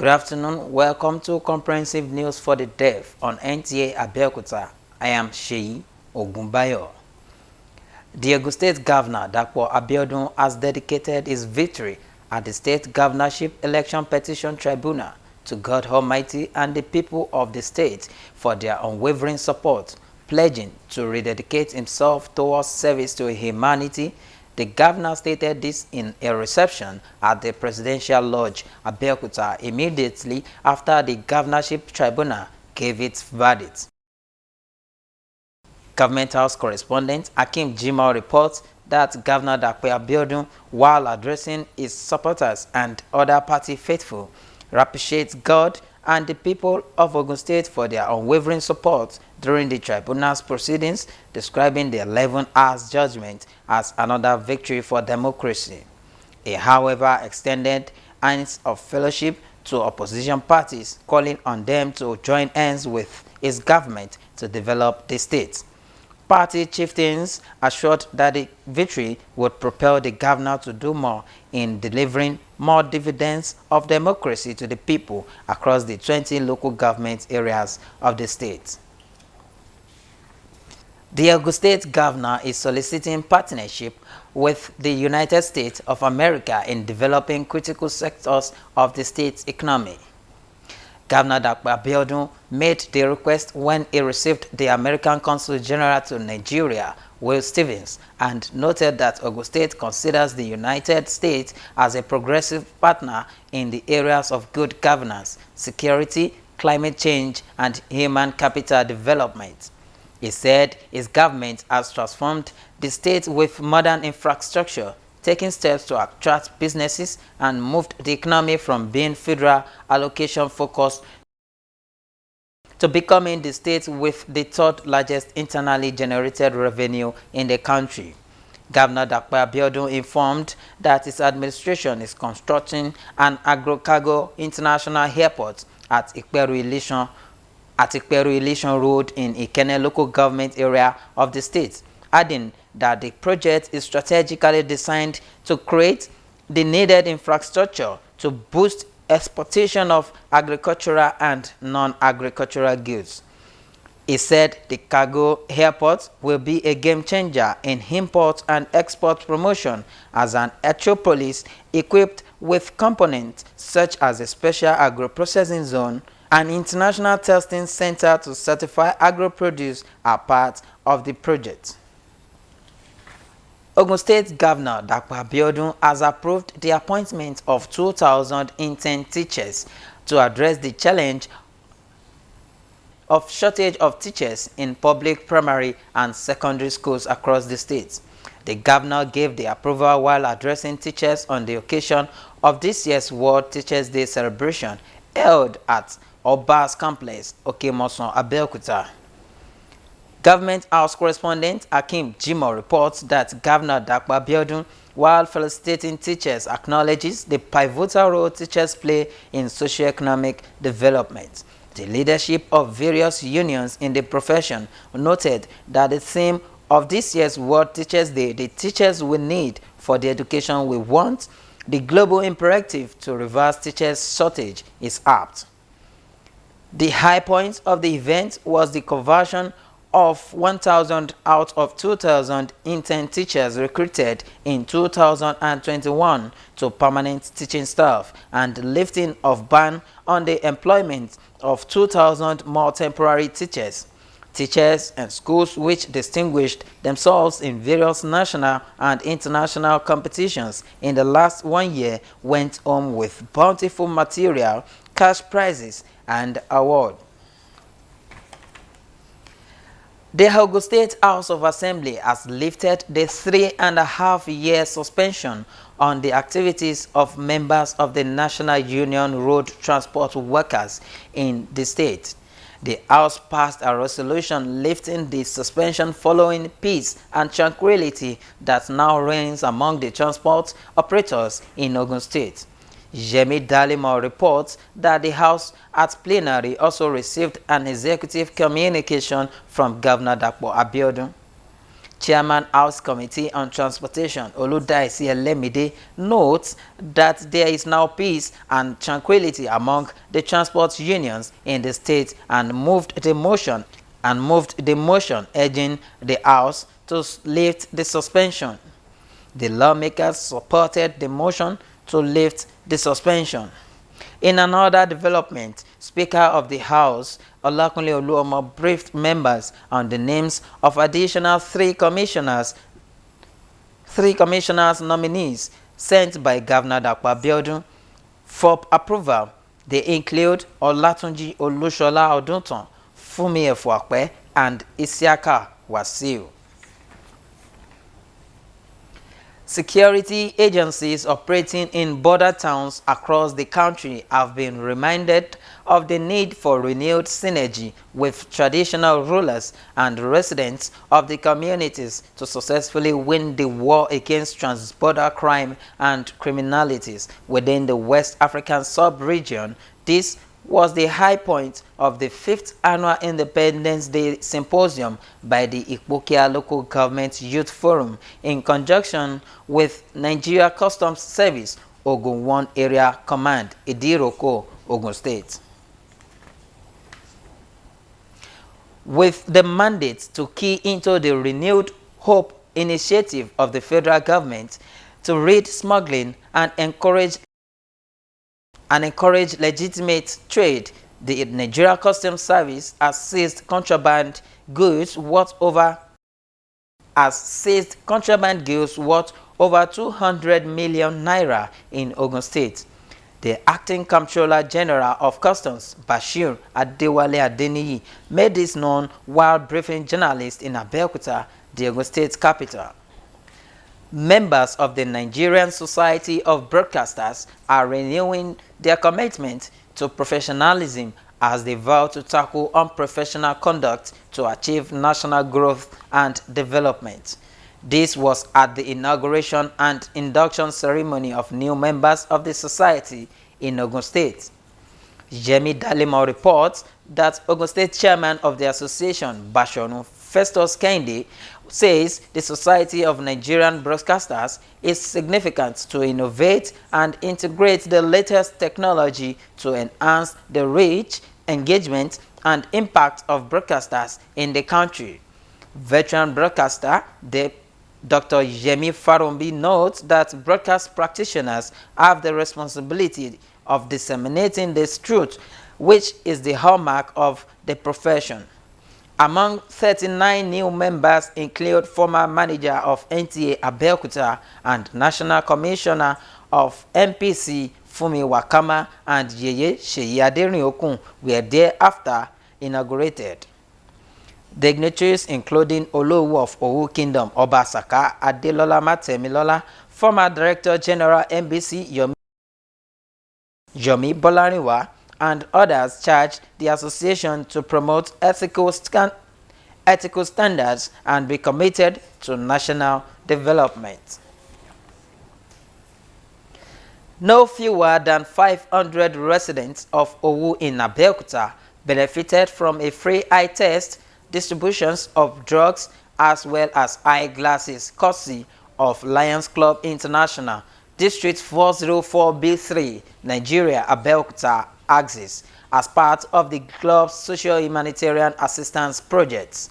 Good afternoon. Welcome to Comprehensive News for the Deaf on NTA Abeokuta. I am Sheyi Ogunbayo. The Ogun State Governor, Dapo Abiodun, has dedicated his victory at the State Governorship Election Petition Tribunal to God Almighty and the people of the state for their unwavering support, pledging to rededicate himself towards service to humanity. The governor stated this in a reception at the Presidential Lodge, Abeokuta, immediately after the Governorship Tribunal gave its verdict. Government House correspondent Akim Jimoh reports that Governor Dapo Abiodun, while addressing his supporters and other party faithful, appreciates God and the people of Ogun State for their unwavering support during the tribunal's proceedings, describing the 11 hours judgment as another victory for democracy. He, however, extended hands of fellowship to opposition parties, calling on them to join hands with his government to develop the state. Party chieftains assured that the victory would propel the governor to do more in delivering more dividends of democracy to the people across the 20 local government areas of the state. The Ogun State Governor is soliciting partnership with the United States of America in developing critical sectors of the state's economy. Governor Dapo Abiodun made the request when he received the American Consul General to Nigeria, Will Stevens, and noted that Ogun State considers the United States as a progressive partner in the areas of good governance, security, climate change, and human capital development. He said his government has transformed the state with modern infrastructure, taking steps to attract businesses and moved the economy from being federal allocation focused to becoming the state with the third largest internally generated revenue in the country. Governor Dapo Abiodun informed that his administration is constructing an agro-cargo international airport at Ikperu Ilishan Road in Ikenne local government area of the state, adding that the project is strategically designed to create the needed infrastructure to boost exportation of agricultural and non-agricultural goods. He said the cargo airport will be a game changer in import and export promotion as an metropolis equipped with components such as a special agro-processing zone. An international testing center to certify agro-produce are part of the project. Ogun State Governor Dapo Abiodun has approved the appointment of 2,000 intern teachers to address the challenge of shortage of teachers in public primary and secondary schools across the state. The governor gave the approval while addressing teachers on the occasion of this year's World Teachers' Day celebration held at Obas Complex, Okemoson, Abeokuta. Government House correspondent Akim Jimoh reports that Governor Dapo Abiodun, while felicitating teachers, acknowledges the pivotal role teachers play in socio-economic development. The leadership of various unions in the profession noted that the theme of this year's World Teachers' Day, the teachers we need for the education we want, the global imperative to reverse teachers' shortage, is apt. The high point of the event was the conversion of 1,000 out of 2,000 intern teachers recruited in 2021 to permanent teaching staff and the lifting of ban on the employment of 2,000 more temporary teachers. Teachers and schools which distinguished themselves in various national and international competitions in the last 1 year went home with bountiful material, cash prizes, and award. The Ogun State House of Assembly has lifted the 3.5-year suspension on the activities of members of the National Union Road Transport Workers in the state. The House passed a resolution lifting the suspension following peace and tranquility that now reigns among the transport operators in Ogun State. Yemi Dalimo reports that the House at plenary also received an executive communication from Governor Dapo Abiodun. Chairman House Committee on Transportation Oludaisi Elemide notes that there is now peace and tranquility among the transport unions in the state and moved the motion urging the House to lift the suspension. The lawmakers supported the motion to lift the suspension. In another development, Speaker of the House, Olakunle Oluomo, briefed members on the names of additional three commissioners nominees sent by Governor Dapo Abiodun for approval. They include Olatunji Olushola Odunton, Funmi Efuape, and Isiaka Wasiu. Security agencies operating in border towns across the country have been reminded of the need for renewed synergy with traditional rulers and residents of the communities to successfully win the war against transborder crime and criminalities within the West African sub-region. This was the high point of the 5th Annual Independence Day Symposium by the Ikpokia Local Government Youth Forum in conjunction with Nigeria Customs Service, Ogun 1 Area Command, Idiroko, Ogun State. With the mandate to key into the renewed hope initiative of the federal government to rid smuggling and encourage legitimate trade, the Nigeria Customs Service has seized contraband goods worth over 200 million naira in Ogun State. The Acting Comptroller General of Customs, Bashir Adewale Adeniyi, made this known while briefing journalists in Abeokuta, the Ogun State capital. Members of the Nigerian Society of Broadcasters are renewing their commitment to professionalism as they vow to tackle unprofessional conduct to achieve national growth and development. This was at the inauguration and induction ceremony of new members of the society in Ogun State. Yemi Dalimo reports that Ogun State Chairman of the association, Bashorun Festus Kende, says the Society of Nigerian Broadcasters is significant to innovate and integrate the latest technology to enhance the reach, engagement, and impact of broadcasters in the country. Veteran broadcaster Dr. Yemi Farombi notes that broadcast practitioners have the responsibility of disseminating this truth, which is the hallmark of the profession. Among 39 new members include former manager of NTA Abeokuta and National Commissioner of NPC Funmi Wakama and Yeye Seyi Aderinokun were thereafter inaugurated. Dignitaries including Olowo of Owu Kingdom Oba Saka Adelola Matemilola, former Director General NBC Yomi Bolariwa, and others charged the association to promote ethical standards and be committed to national development. No fewer than 500 residents of Owu in Abeokuta benefited from a free eye test, distributions of drugs, as well as eyeglasses courtesy of Lions Club International, District 404B3, Nigeria, Abeokuta, Axis, as part of the club's socio-humanitarian assistance projects.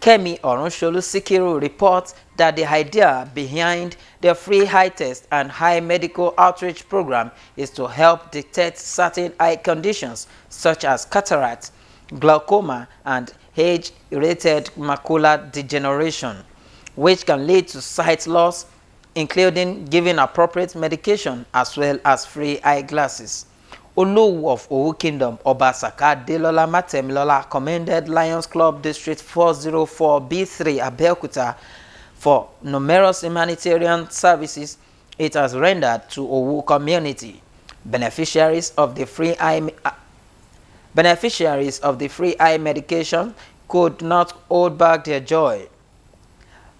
Kemi Orunsholu Sikiru reports that the idea behind the free eye test and eye medical outreach program is to help detect certain eye conditions such as cataract, glaucoma, and age-related macular degeneration, which can lead to sight loss, including giving appropriate medication as well as free eyeglasses. Olowo of Owu Kingdom, Oba Saka Adelola Matemilola, commended Lions Club District 404B3 Abeokuta for numerous humanitarian services it has rendered to Owu community. Beneficiaries of the free eye medication could not hold back their joy.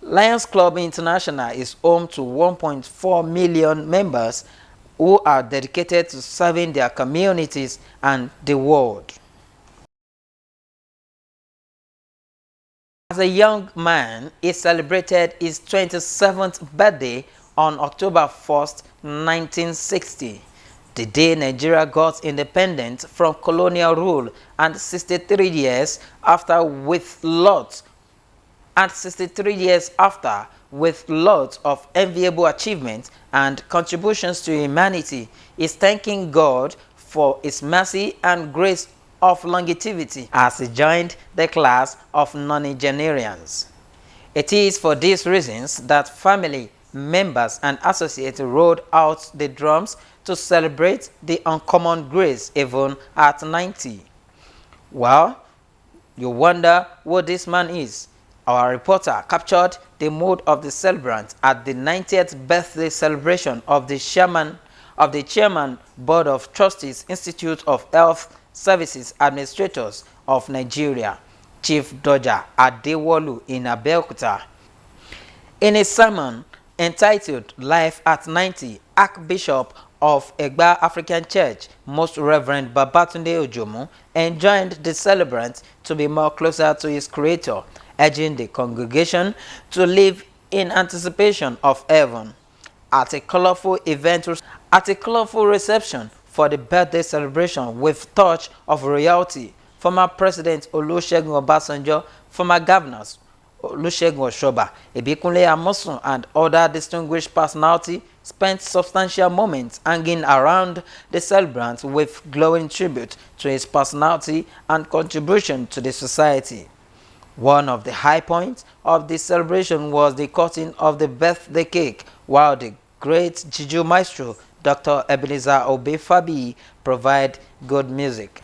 Lions Club International is home to 1.4 million members who are dedicated to serving their communities and the world. As a young man, he celebrated his 27th birthday on October 1st, 1960, the day Nigeria got independence from colonial rule, and 63 years after with lots of enviable achievements and contributions to humanity, is thanking God for his mercy and grace of longevity as he joined the class of nonagenarians. It is for these reasons that family, members, and associates rolled out the drums to celebrate the uncommon grace even at 90. Well, you wonder who this man is. Our reporter captured the mood of the celebrant at the 90th birthday celebration of the chairman Board of Trustees, Institute of Health Services Administrators of Nigeria, Chief Doja Adewolu in Abeokuta. In a sermon entitled Life at 90, Archbishop of Egba African Church, Most Reverend Babatunde Ojomu, enjoined the celebrant to be more closer to his Creator, urging the congregation to live in anticipation of heaven. At a colorful reception for the birthday celebration with touch of royalty, former President Olusegun Obasanjo, former governors Olusegun Oshoba, Ibikunle Amosun, and other distinguished personalities spent substantial moments hanging around the celebrant with glowing tribute to his personality and contribution to the society. One of the high points of the celebration was the cutting of the birthday cake, while the great Juju maestro Dr. Ebenezer Obey Fabiyi provided good music.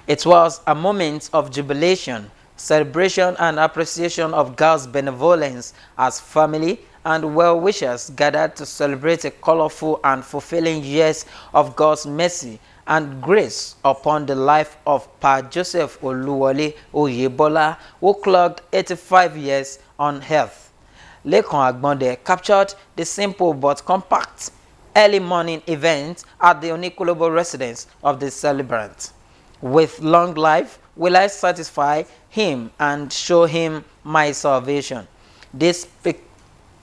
It was a moment of jubilation, celebration, and appreciation of God's benevolence as family and well-wishers gathered to celebrate a colorful and fulfilling years of God's mercy and grace upon the life of Pa Joseph Oluwole Oyebola, who clocked 85 years on earth. Lekan Agbonde captured the simple but compact early morning event at the Onikolobo residence of the celebrant. With long life will I satisfy him and show him my salvation. This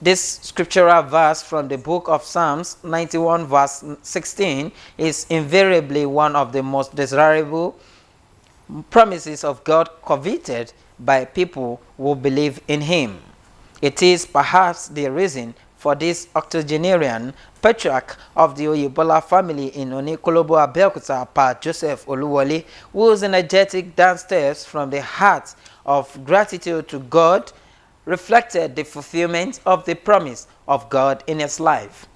scriptural verse from the book of Psalms 91 verse 16 is invariably one of the most desirable promises of God coveted by people who believe in him. It is perhaps the reason for this octogenarian patriarch of the Oyebola family in Onikolobo, Abeokuta, Pa Joseph Oluwole, whose energetic dance steps from the heart of gratitude to God reflected the fulfillment of the promise of God in his life.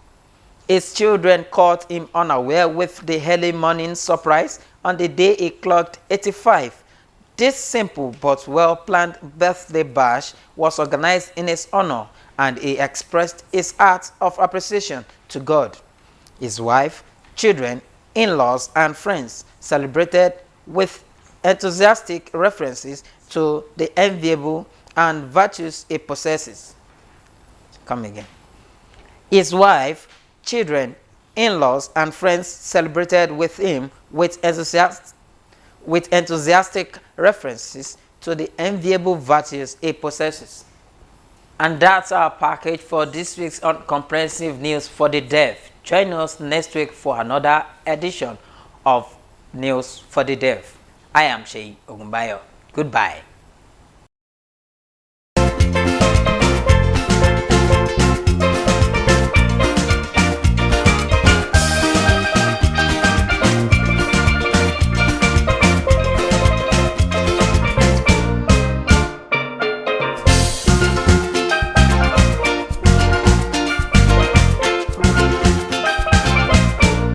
His children caught him unaware with the early morning surprise on the day he clocked 85. This simple but well-planned birthday bash was organized in his honor, and he expressed his heart of appreciation to God. His wife, children, in-laws, and friends celebrated with enthusiastic references to the enviable and virtues he possesses. Come again. His wife, children, in-laws, and friends celebrated with him with enthusiastic references to the enviable virtues he possesses. And that's our package for this week's comprehensive news for the deaf. Join us next week for another edition of News for the Deaf. I am Sheyi Ogunbayo. Goodbye.